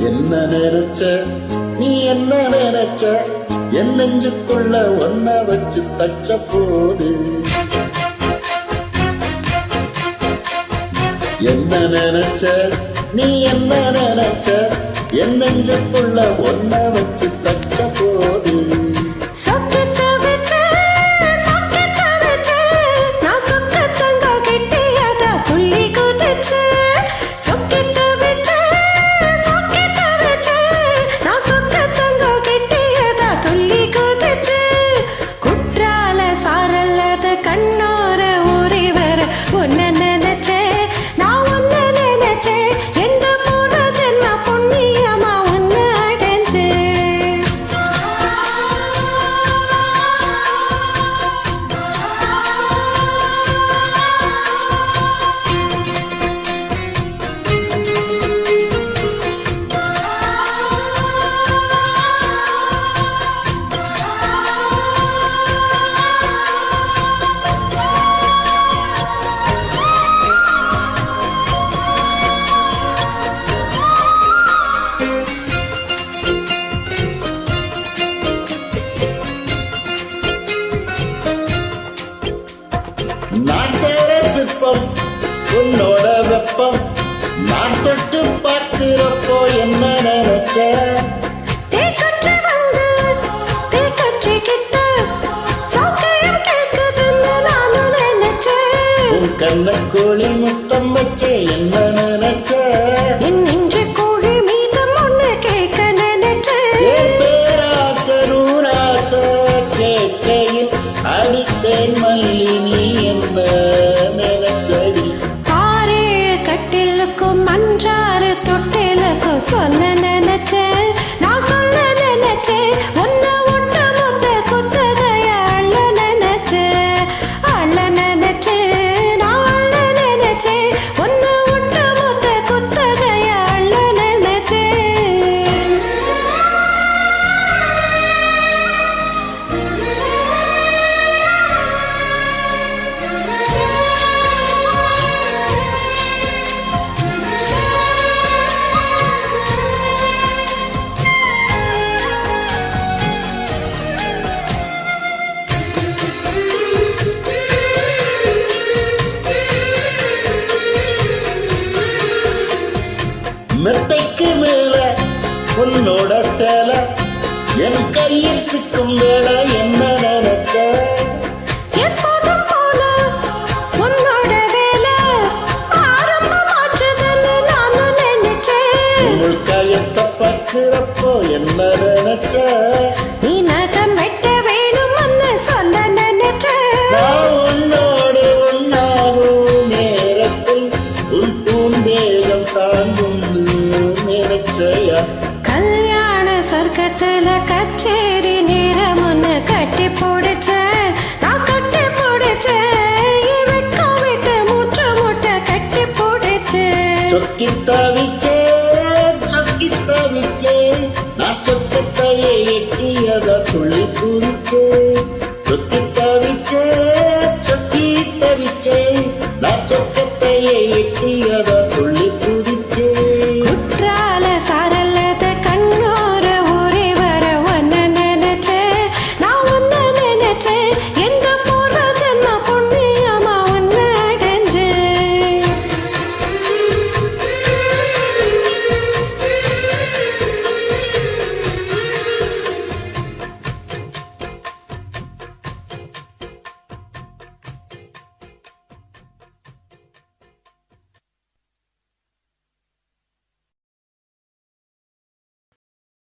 என்ன நினைச்ச நீ என்ன நினைச்ச என் நெஞ்சுக்குள்ள ஒன்ன வச்சு தச்ச போது என்ன நினைச்ச நீ என்ன நினைச்ச என் நெஞ்சுக்குள்ள ஒன்ன வச்சு தச்ச போது நான் தேர சிற்பம் உன்னோட வெப்பம் நான் தொட்டு பார்க்கிறப்போ என்ன நினைச்ச உன் கண்ண கோழி முத்தம் வச்சே என்ன நினைச்ச பேராச கேட்கையில் அடித்தேன் மல்லி நீ என்ன நினைச்சடி கட்டிலுக்கும் மன்றாறு தொட்டிலுக்கும் சொல்ல நினைச்சேன் நான் சொல்ல நினைச்சேன் ஒன்ன ஒட்ட முத்த குத்தகைய அள்ள நினைச்சேன் நான் அள்ள நினைச்சேன் ஒன்ன ஒட்ட முத்த குத்தகைய அள்ள நினைச்சேன் மெத்தைக்கு மேல உன்னோட சேல என் கையில் சிக்கும் வேலை என்ன நினைச்ச எப்போதும் போல உன்னோட வேலை ஆரம்பமாச்சுதுன்னு நானும் நினைச்சேன் உங்கள் கையத்தை பார்க்கிறப்போ என்ன நினைச்ச நீ நகம் வெட்ட வேணும்னு சொல்ல நினைச்சேன் நான் உன்னோடு உன்னாகும் நேரத்தில் உன் பூந்தேகம் தாங்கும் நினைச்சையா கல்யாண சொர்க்கத்துல கச்சேரி நேரம் ஒண்ணு கட்டி போடுச்சேன் நான் கட்டி போடுச்சேன் வெட்கம் விட்டு மூச்சு மூட்டை கட்டி போடுச்சேன் சொக்கி தவிச்சே நான் சொக்கத்தையே எட்டியத துள்ளி குதிச்சே சொக்கி தவிச்சே நான் சொக்கத்தையே எட்டியத துள்ளி குதிச்சே குற்றால சாரல்